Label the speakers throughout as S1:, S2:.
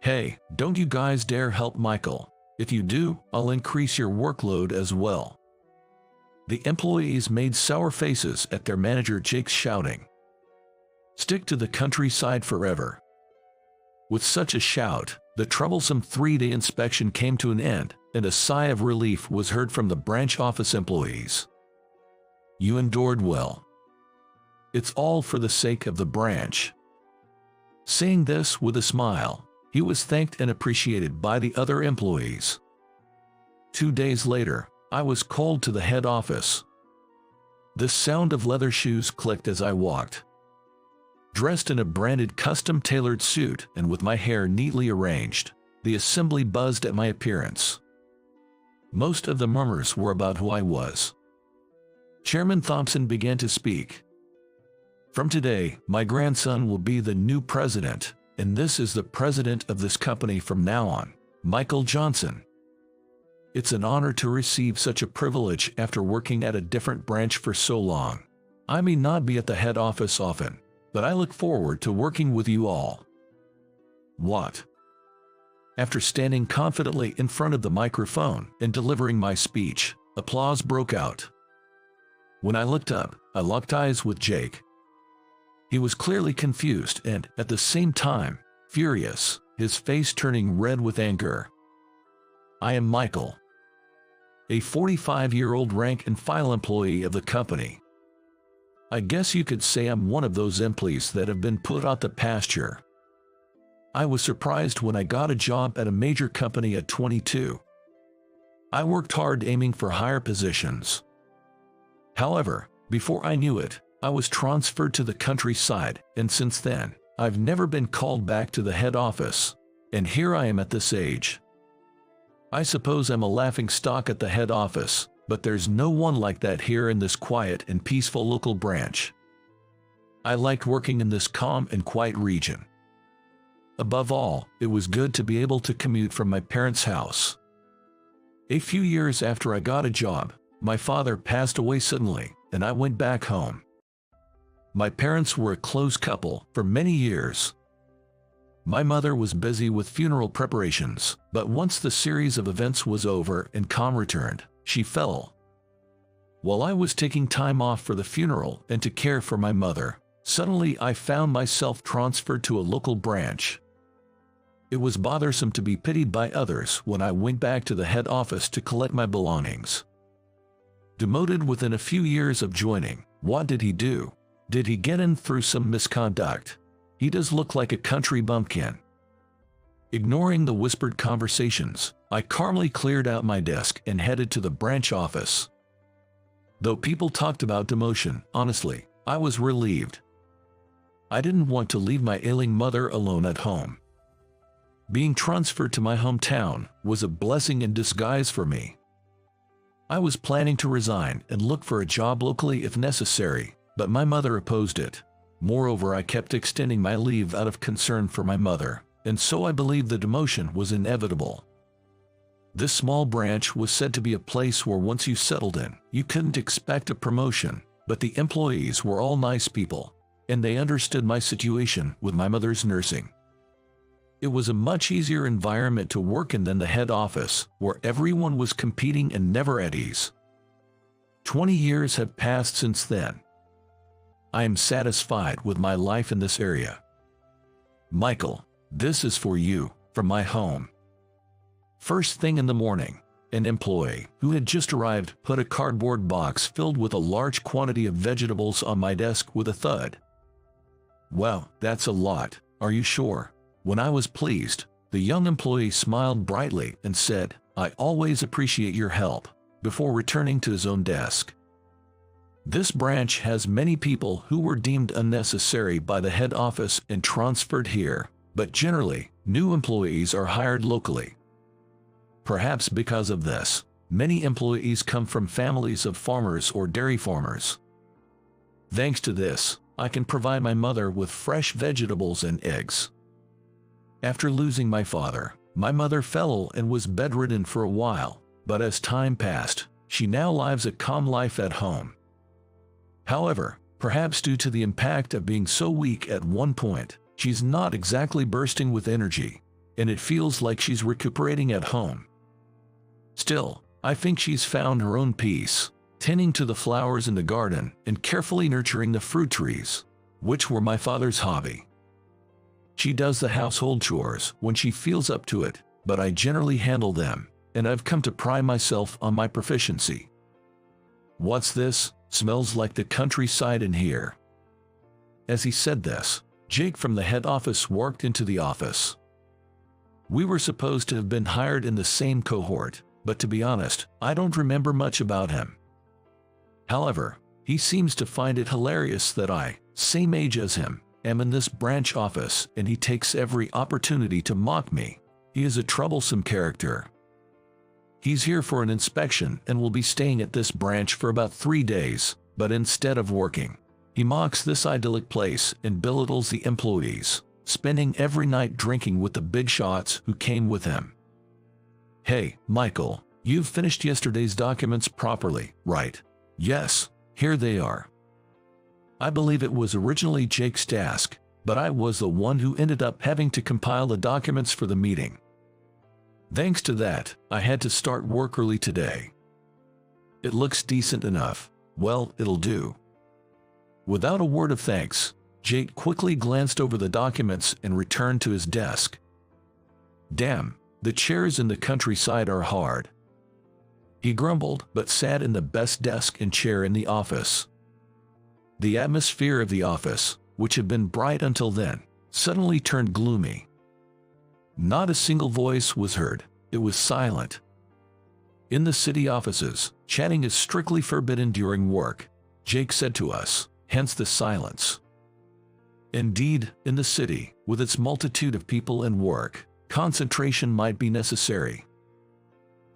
S1: Hey, don't you guys dare help Michael. If you do, I'll increase your workload as well. The employees made sour faces at their manager Jake, shouting, "Stick to the countryside forever." With such a shout, the troublesome 3-day inspection came to an end, and a sigh of relief was heard from the branch office employees. You endured well. It's all for the sake of the branch. Saying this with a smile, he was thanked and appreciated by the other employees. 2 days later, I was called to the head office. The sound of leather shoes clicked as I walked. Dressed in a branded custom-tailored suit and with my hair neatly arranged, the assembly buzzed at my appearance. Most of the murmurs were about who I was. Chairman Thompson began to speak. From today, my grandson will be the new president, and this is the president of this company from now on, Michael Johnson. It's an honor to receive such a privilege after working at a different branch for so long. I may not be at the head office often, but I look forward to working with you all. What? After standing confidently in front of the microphone and delivering my speech, applause broke out. When I looked up, I locked eyes with Jake. He was clearly confused and, at the same time, furious, his face turning red with anger. I am Michael, a 45-year-old rank-and-file employee of the company. I guess you could say I'm one of those employees that have been put out to pasture. I was surprised when I got a job at a major company at 22. I worked hard aiming for higher positions. However, before I knew it, I was transferred to the countryside, and since then, I've never been called back to the head office, and here I am at this age. I suppose I'm a laughing stock at the head office, but there's no one like that here in this quiet and peaceful local branch. I liked working in this calm and quiet region. Above all, it was good to be able to commute from my parents' house. A few years after I got a job, my father passed away suddenly, and I went back home. My parents were a close couple for many years. My mother was busy with funeral preparations, but once the series of events was over and calm returned, she fell. While I was taking time off for the funeral and to care for my mother, suddenly I found myself transferred to a local branch. It was bothersome to be pitied by others when I went back to the head office to collect my belongings. Demoted within a few years of joining, what did he do? Did he get in through some misconduct? He does look like a country bumpkin. Ignoring the whispered conversations, I calmly cleared out my desk and headed to the branch office. Though people talked about demotion, honestly, I was relieved. I didn't want to leave my ailing mother alone at home. Being transferred to my hometown was a blessing in disguise for me. I was planning to resign and look for a job locally if necessary, but my mother opposed it. Moreover, I kept extending my leave out of concern for my mother, and so I believed the demotion was inevitable. This small branch was said to be a place where once you settled in, you couldn't expect a promotion, but the employees were all nice people, and they understood my situation with my mother's nursing. It was a much easier environment to work in than the head office, where everyone was competing and never at ease. 20 years have passed since then. I am satisfied with my life in this area. Michael, this is for you, from my home. First thing in the morning, an employee who had just arrived put a cardboard box filled with a large quantity of vegetables on my desk with a thud. Well, that's a lot, are you sure? When I was pleased, the young employee smiled brightly and said, "I always appreciate your help," before returning to his own desk. This branch has many people who were deemed unnecessary by the head office and transferred here, but generally, new employees are hired locally. Perhaps because of this, many employees come from families of farmers or dairy farmers. Thanks to this, I can provide my mother with fresh vegetables and eggs. After losing my father, my mother fell and was bedridden for a while, but as time passed, she now lives a calm life at home. However, perhaps due to the impact of being so weak at one point, she's not exactly bursting with energy. and it feels like she's recuperating at home. Still, I think she's found her own peace, tending to the flowers in the garden and carefully nurturing the fruit trees, which were my father's hobby. She does the household chores when she feels up to it, but I generally handle them, and I've come to pride myself on my proficiency. What's this? Smells like the countryside in here. As he said this, Jake from the head office walked into the office. We were supposed to have been hired in the same cohort, but to be honest, I don't remember much about him. However, he seems to find it hilarious that I, same age as him, am in this branch office, and he takes every opportunity to mock me. He is a troublesome character. He's here for an inspection and will be staying at this branch for about 3 days, but instead of working, he mocks this idyllic place and belittles the employees, spending every night drinking with the big shots who came with him. Hey, Michael, you've finished yesterday's documents properly, right? Yes, here they are. I believe it was originally Jake's task, but I was the one who ended up having to compile the documents for the meeting. Thanks to that, I had to start work early today. It looks decent enough. Well, it'll do. Without a word of thanks, Jake quickly glanced over the documents and returned to his desk. Damn, the chairs in the countryside are hard. He grumbled, but sat in the best desk and chair in the office. The atmosphere of the office, which had been bright until then, suddenly turned gloomy. Not a single voice was heard. It was silent. In the city offices, chatting is strictly forbidden during work, Jake said to us, hence the silence. Indeed, in the city, with its multitude of people and work, concentration might be necessary.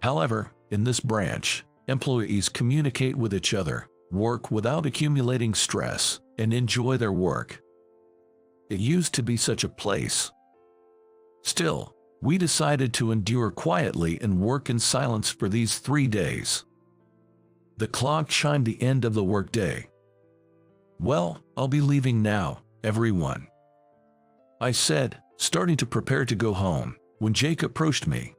S1: However, in this branch, employees communicate with each other, work without accumulating stress, and enjoy their work. It used to be such a place. Still, we decided to endure quietly and work in silence for these 3 days. The clock chimed the end of the workday. Well, I'll be leaving now, everyone, I said, starting to prepare to go home, when Jake approached me.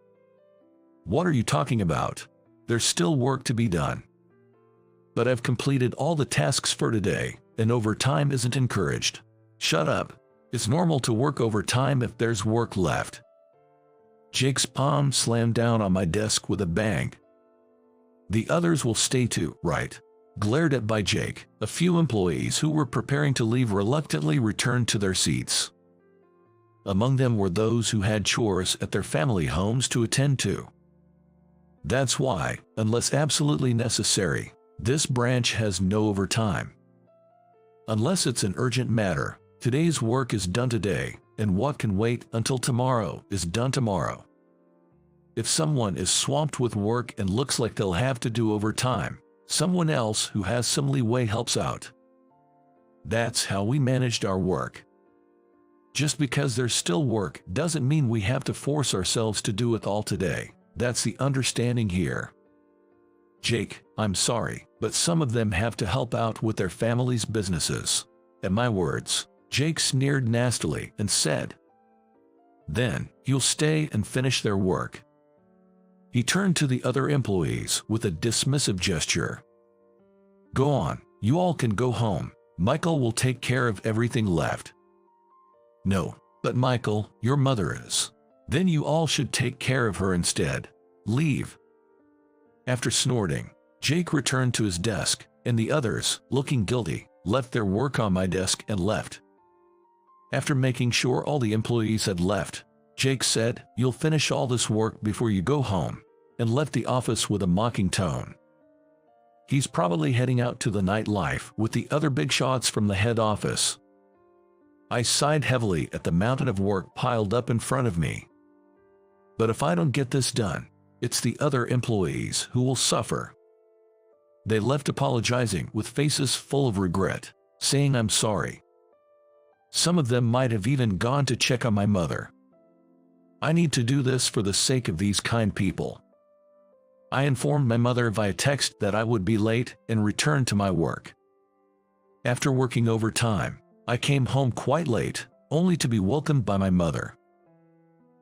S1: What are you talking about? There's still work to be done. But I've completed all the tasks for today, and overtime isn't encouraged. Shut up. It's normal to work overtime if there's work left. Jake's palm slammed down on my desk with a bang. The others will stay too, right? Glared at by Jake, a few employees who were preparing to leave reluctantly returned to their seats. Among them were those who had chores at their family homes to attend to. That's why, unless absolutely necessary, this branch has no overtime. Unless it's an urgent matter, today's work is done today, and what can wait until tomorrow is done tomorrow. If someone is swamped with work and looks like they'll have to do overtime, someone else who has some leeway helps out. That's how we managed our work. Just because there's still work doesn't mean we have to force ourselves to do it all today. That's the understanding here. Jake, I'm sorry, but some of them have to help out with their families' businesses. At my words, Jake sneered nastily and said, Then, you'll stay and finish their work. He turned to the other employees with a dismissive gesture. Go on, you all can go home. Michael will take care of everything left. No, but Michael, your mother is. Then you all should take care of her instead. Leave. After snorting, Jake returned to his desk, and the others, looking guilty, left their work on my desk and left. After making sure all the employees had left, Jake said, You'll finish all this work before you go home, and left the office with a mocking tone. He's probably heading out to the nightlife with the other big shots from the head office. I sighed heavily at the mountain of work piled up in front of me. But if I don't get this done, it's the other employees who will suffer. They left apologizing with faces full of regret, saying I'm sorry. Some of them might have even gone to check on my mother. I need to do this for the sake of these kind people. I informed my mother via text that I would be late and returned to my work. After working overtime, I came home quite late, only to be welcomed by my mother.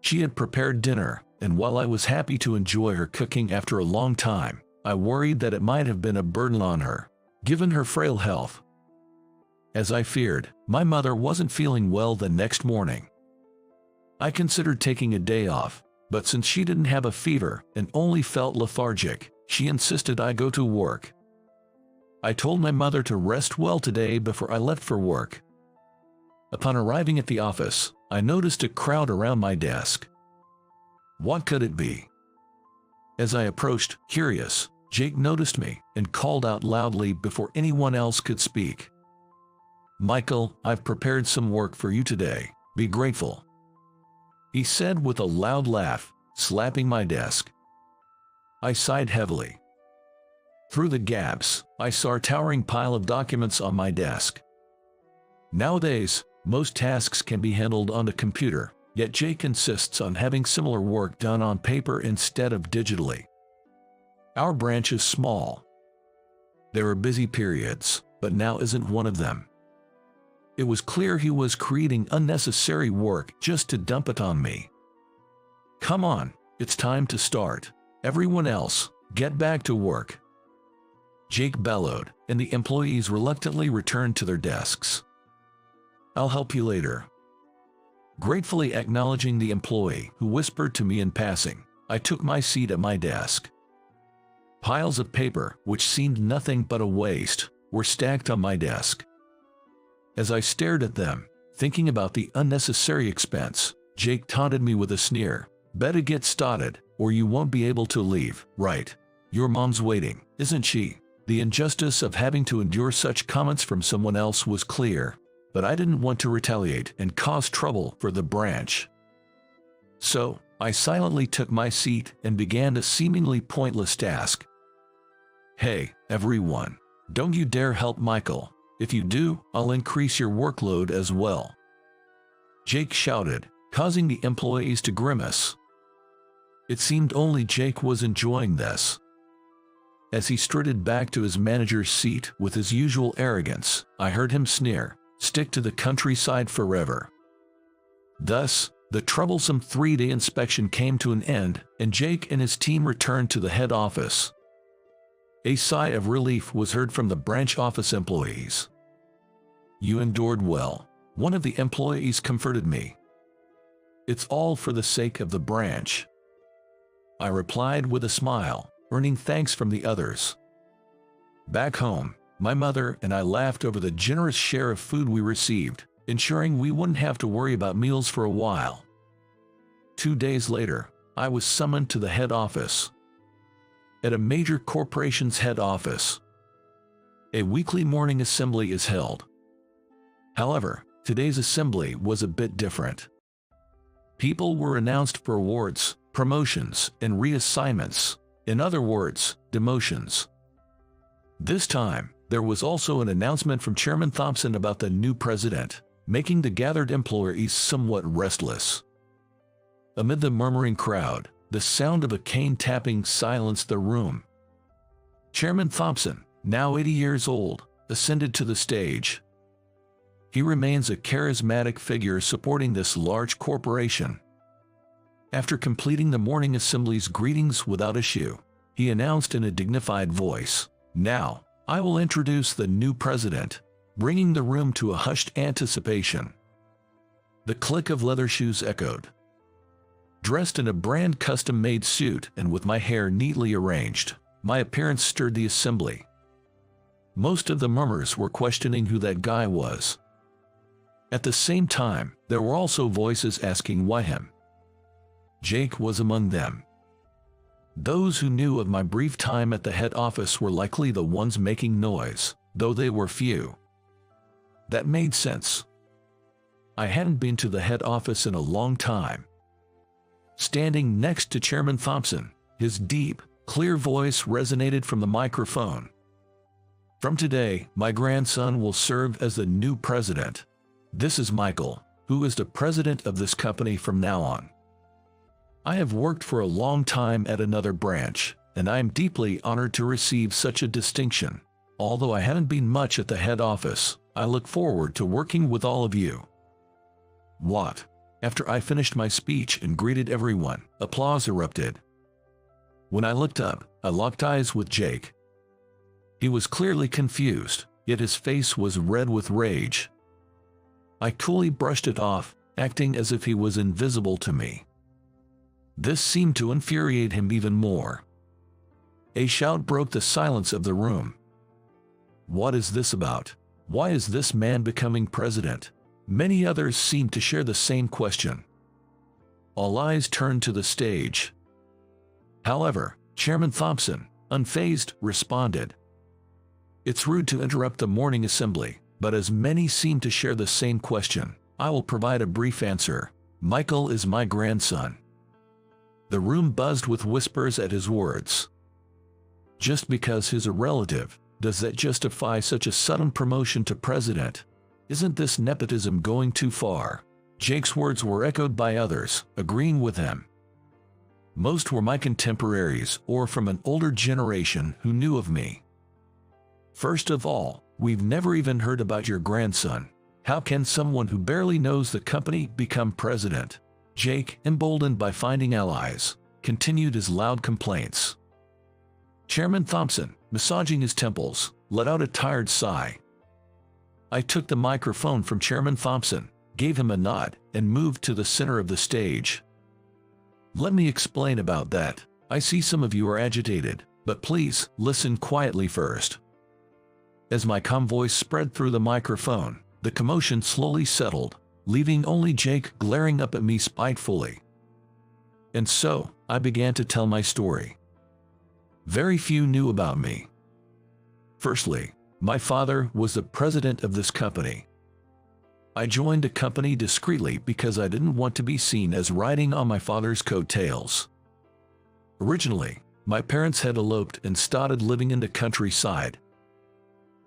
S1: She had prepared dinner, and while I was happy to enjoy her cooking after a long time, I worried that it might have been a burden on her, given her frail health. As I feared, my mother wasn't feeling well the next morning. I considered taking a day off, but since she didn't have a fever and only felt lethargic, she insisted I go to work. I told my mother to rest well today before I left for work. Upon arriving at the office, I noticed a crowd around my desk. What could it be? As I approached, curious, Jake noticed me and called out loudly before anyone else could speak. "Michael, I've prepared some work for you today. Be grateful," he said with a loud laugh, slapping my desk. I sighed heavily. Through the gaps, I saw a towering pile of documents on my desk. Nowadays, most tasks can be handled on the computer, yet Jake insists on having similar work done on paper instead of digitally. Our branch is small. There are busy periods, but now isn't one of them. It was clear he was creating unnecessary work just to dump it on me. "Come on, it's time to start. Everyone else, get back to work," Jake bellowed, and the employees reluctantly returned to their desks. "I'll help you later." Gratefully acknowledging the employee who whispered to me in passing, I took my seat at my desk. Piles of paper, which seemed nothing but a waste, were stacked on my desk. As I stared at them, thinking about the unnecessary expense, Jake taunted me with a sneer. "Better get started, or you won't be able to leave, right? Your mom's waiting, isn't she?" The injustice of having to endure such comments from someone else was clear, but I didn't want to retaliate and cause trouble for the branch. So, I silently took my seat and began a seemingly pointless task. "Hey, everyone, don't you dare help Michael. If you do, I'll increase your workload as well," Jake shouted, causing the employees to grimace. It seemed only Jake was enjoying this. As he strutted back to his manager's seat with his usual arrogance, I heard him sneer, "Stick to the countryside forever." Thus, the troublesome 3-day inspection came to an end, and Jake and his team returned to the head office. A sigh of relief was heard from the branch office employees. "You endured well," one of the employees comforted me. "It's all for the sake of the branch," I replied with a smile, earning thanks from the others. Back home, my mother and I laughed over the generous share of food we received, ensuring we wouldn't have to worry about meals for a while. 2 days later, I was summoned to the head office. At a major corporation's head office, a weekly morning assembly is held. However, today's assembly was a bit different. People were announced for awards, promotions, and reassignments. In other words, demotions. This time, there was also an announcement from Chairman Thompson about the new president, making the gathered employees somewhat restless. Amid the murmuring crowd, the sound of a cane tapping silenced the room. Chairman Thompson, now 80 years old, ascended to the stage. He remains a charismatic figure supporting this large corporation. After completing the morning assembly's greetings without issue, he announced in a dignified voice, "Now, I will introduce the new president," bringing the room to a hushed anticipation. The click of leather shoes echoed. Dressed in a brand custom-made suit and with my hair neatly arranged, my appearance stirred the assembly. Most of the murmurs were questioning who that guy was. At the same time, there were also voices asking why him. Jake was among them. Those who knew of my brief time at the head office were likely the ones making noise, though they were few. That made sense. I hadn't been to the head office in a long time. Standing next to Chairman Thompson, his deep, clear voice resonated from the microphone. "From today, my grandson will serve as the new president. This is Michael, who is the president of this company from now on. I have worked for a long time at another branch, and I am deeply honored to receive such a distinction. Although I haven't been much at the head office, I look forward to working with all of you." What? After I finished my speech and greeted everyone, applause erupted. When I looked up, I locked eyes with Jake. He was clearly confused, yet his face was red with rage. I coolly brushed it off, acting as if he was invisible to me. This seemed to infuriate him even more. A shout broke the silence of the room. What is this about? Why is this man becoming president? Many others seemed to share the same question. All eyes turned to the stage. However, Chairman Thompson, unfazed, responded. It's rude to interrupt the morning assembly, but as many seem to share the same question, I will provide a brief answer. Michael is my grandson. The room buzzed with whispers at his words. Just because he's a relative, does that justify such a sudden promotion to president? Isn't this nepotism going too far? Jake's words were echoed by others, agreeing with him. Most were my contemporaries or from an older generation who knew of me. First of all, we've never even heard about your grandson. How can someone who barely knows the company become president? Jake, emboldened by finding allies, continued his loud complaints. Chairman Thompson, massaging his temples, let out a tired sigh. I took the microphone from Chairman Thompson, gave him a nod, and moved to the center of the stage. Let me explain about that. I see some of you are agitated, but please listen quietly first. As my calm voice spread through the microphone, the commotion slowly settled, leaving only Jake glaring up at me spitefully. And so, I began to tell my story. Very few knew about me. Firstly, my father was the president of this company. I joined the company discreetly because I didn't want to be seen as riding on my father's coattails. Originally, my parents had eloped and started living in the countryside.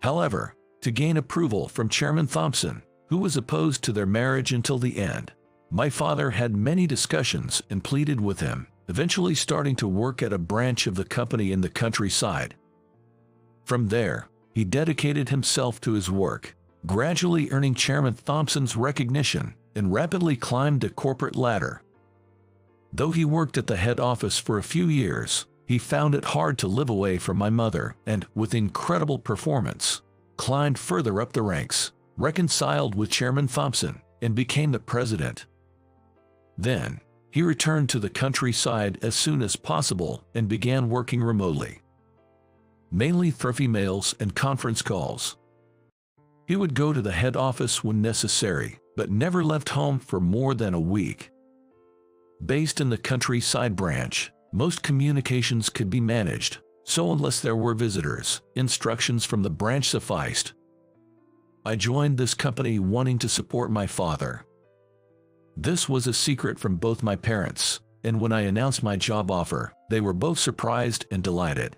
S1: However, to gain approval from Chairman Thompson, who was opposed to their marriage until the end, my father had many discussions and pleaded with him, eventually starting to work at a branch of the company in the countryside. From there, he dedicated himself to his work, gradually earning Chairman Thompson's recognition, and rapidly climbed the corporate ladder. Though he worked at the head office for a few years, he found it hard to live away from my mother and, with incredible performance, climbed further up the ranks, reconciled with Chairman Thompson, and became the president. Then, he returned to the countryside as soon as possible and began working remotely, mainly through emails and conference calls. He would go to the head office when necessary, but never left home for more than a week. Based in the countryside branch, most communications could be managed, so unless there were visitors, instructions from the branch sufficed. I joined this company wanting to support my father. This was a secret from both my parents, and when I announced my job offer, they were both surprised and delighted.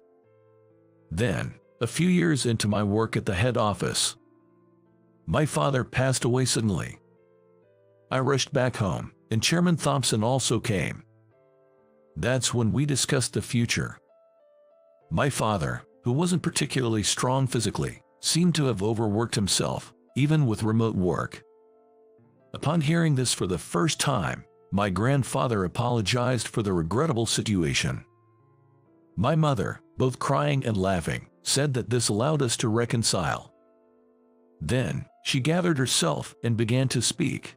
S1: Then, a few years into my work at the head office, my father passed away suddenly. I rushed back home, and Chairman Thompson also came. That's when we discussed the future. My father, who wasn't particularly strong physically, seemed to have overworked himself, even with remote work. Upon hearing this for the first time, my grandfather apologized for the regrettable situation. My mother, both crying and laughing, said that this allowed us to reconcile. Then, she gathered herself and began to speak.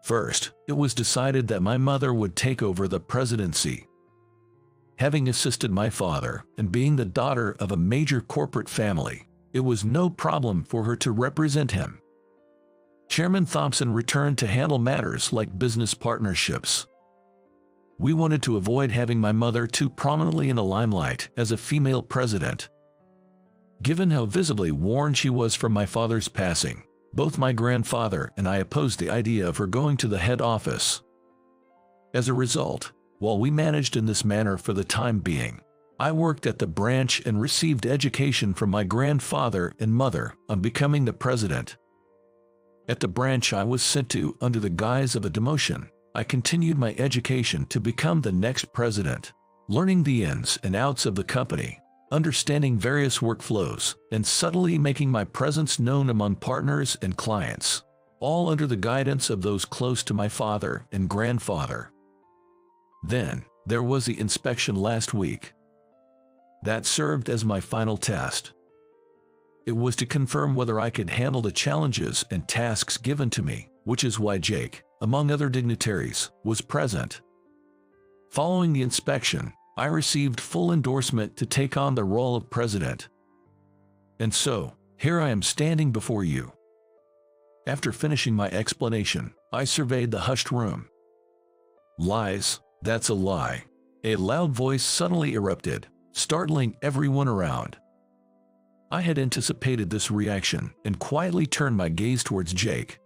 S1: First, it was decided that my mother would take over the presidency. Having assisted my father and being the daughter of a major corporate family, it was no problem for her to represent him. Chairman Thompson returned to handle matters like business partnerships. We wanted to avoid having my mother too prominently in the limelight as a female president. Given how visibly worn she was from my father's passing, both my grandfather and I opposed the idea of her going to the head office. As a result, while we managed in this manner for the time being, I worked at the branch and received education from my grandfather and mother on becoming the president. At the branch I was sent to under the guise of a demotion, I continued my education to become the next president, learning the ins and outs of the company, understanding various workflows, and subtly making my presence known among partners and clients. all under the guidance of those close to my father and grandfather. Then, there was the inspection last week. That served as my final test. It was to confirm whether I could handle the challenges and tasks given to me, which is why Jake, among other dignitaries, was present. Following the inspection, I received full endorsement to take on the role of president. And so, here I am standing before you. After finishing my explanation, I surveyed the hushed room. Lies, that's a lie. A loud voice suddenly erupted, startling everyone around. I had anticipated this reaction and quietly turned my gaze towards Jake.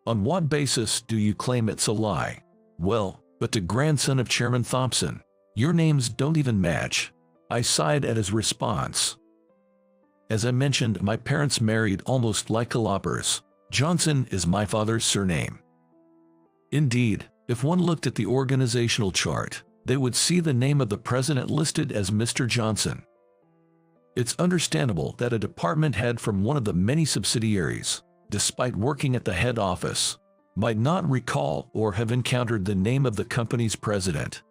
S1: On what basis do you claim it's a lie? Well, but the grandson of Chairman Thompson. Your names don't even match. I sighed at his response. As I mentioned, my parents married almost like loppers. Johnson is my father's surname. Indeed, if one looked at the organizational chart, they would see the name of the president listed as Mr. Johnson. It's understandable that a department head from one of the many subsidiaries, despite working at the head office, might not recall or have encountered the name of the company's president.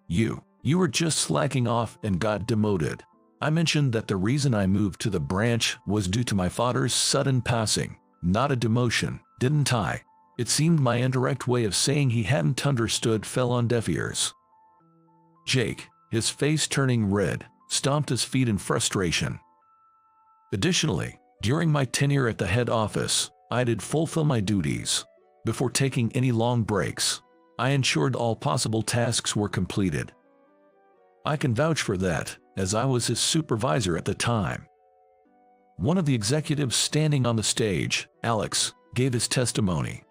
S1: You were just slacking off and got demoted. I mentioned that the reason I moved to the branch was due to my father's sudden passing, not a demotion, didn't I? It seemed my indirect way of saying he hadn't understood fell on deaf ears. Jake, his face turning red, stomped his feet in frustration. Additionally, during my tenure at the head office, I did fulfill my duties. Before taking any long breaks, I ensured all possible tasks were completed. I can vouch for that, as I was his supervisor at the time. One of the executives standing on the stage, Alex, gave his testimony.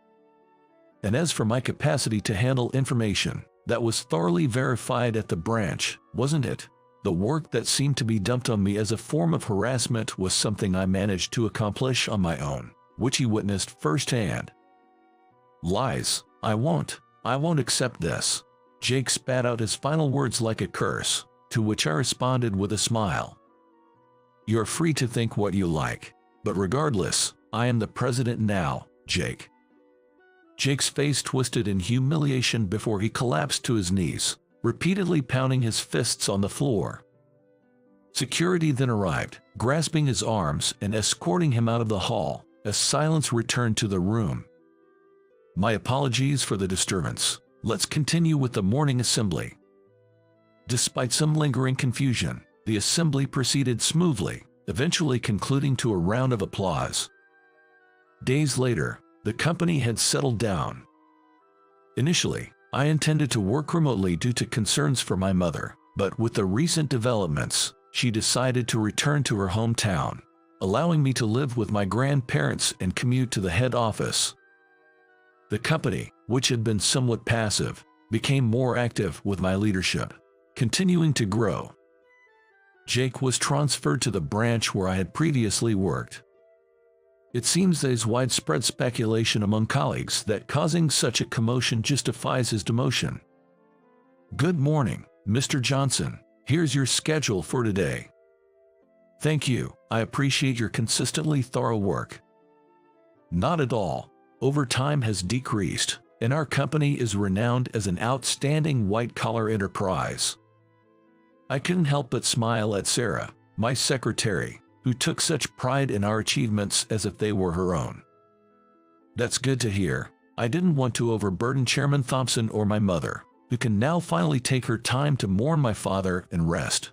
S1: And as for my capacity to handle information, that was thoroughly verified at the branch, wasn't it? The work that seemed to be dumped on me as a form of harassment was something I managed to accomplish on my own, which he witnessed firsthand. Lies, I won't accept this. Jake spat out his final words like a curse, to which I responded with a smile. You're free to think what you like, but regardless, I am the president now, Jake. Jake's face twisted in humiliation before he collapsed to his knees, repeatedly pounding his fists on the floor. Security then arrived, grasping his arms and escorting him out of the hall, as silence returned to the room. My apologies for the disturbance. Let's continue with the morning assembly. Despite some lingering confusion, the assembly proceeded smoothly, eventually concluding to a round of applause. Days later, the company had settled down. Initially, I intended to work remotely due to concerns for my mother, but with the recent developments, she decided to return to her hometown, allowing me to live with my grandparents and commute to the head office. The company, which had been somewhat passive, became more active with my leadership, continuing to grow. Jake was transferred to the branch where I had previously worked. It seems there's widespread speculation among colleagues that causing such a commotion justifies his demotion. Good morning, Mr. Johnson. Here's your schedule for today. Thank you. I appreciate your consistently thorough work. Not at all. Overtime has decreased, and our company is renowned as an outstanding white-collar enterprise. I couldn't help but smile at Sarah, my secretary, who took such pride in our achievements as if they were her own. That's good to hear. I didn't want to overburden Chairman Thompson or my mother, who can now finally take her time to mourn my father and rest.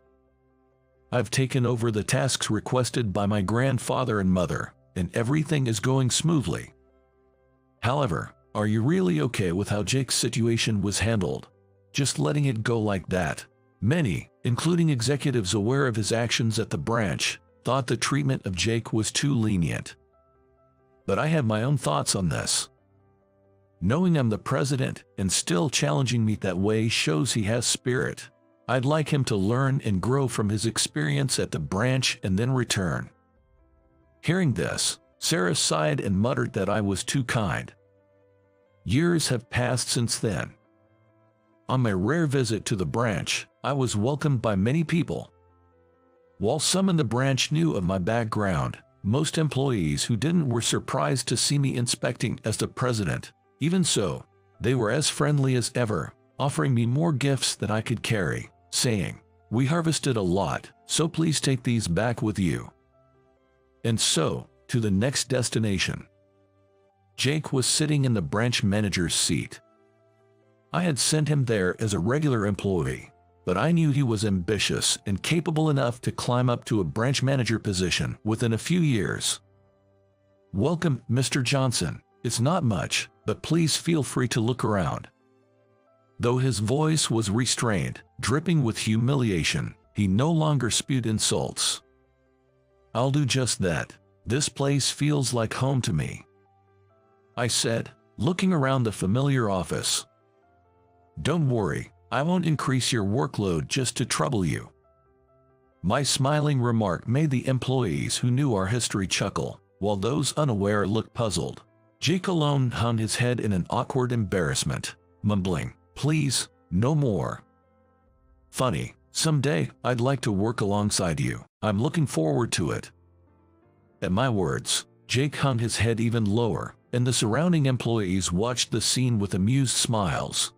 S1: I've taken over the tasks requested by my grandfather and mother, and everything is going smoothly. However, are you really okay with how Jake's situation was handled? Just letting it go like that? Many, including executives aware of his actions at the branch, thought the treatment of Jake was too lenient. But I have my own thoughts on this. Knowing I'm the president and still challenging me that way shows he has spirit. I'd like him to learn and grow from his experience at the branch and then return. Hearing this, Sarah sighed and muttered that I was too kind. Years have passed since then. On my rare visit to the branch, I was welcomed by many people. While some in the branch knew of my background, Most employees who didn't were surprised to see me inspecting as the president. Even so, they were as friendly as ever, offering me more gifts than I could carry, saying, "We harvested a lot, so please take these back with you." And so, to the next destination. Jake was sitting in the branch manager's seat. I had sent him there as a regular employee, but I knew he was ambitious and capable enough to climb up to a branch manager position within a few years. "Welcome, Mr. Johnson. It's not much, but please feel free to look around." Though his voice was restrained, dripping with humiliation, he no longer spewed insults. "I'll do just that. This place feels like home to me," I said, looking around the familiar office. "Don't worry, I won't increase your workload just to trouble you." My smiling remark made the employees who knew our history chuckle, while those unaware looked puzzled. Jake alone hung his head in an awkward embarrassment, mumbling, "Please, no more." "Funny, someday I'd like to work alongside you. I'm looking forward to it." At my words, Jake hung his head even lower, and the surrounding employees watched the scene with amused smiles.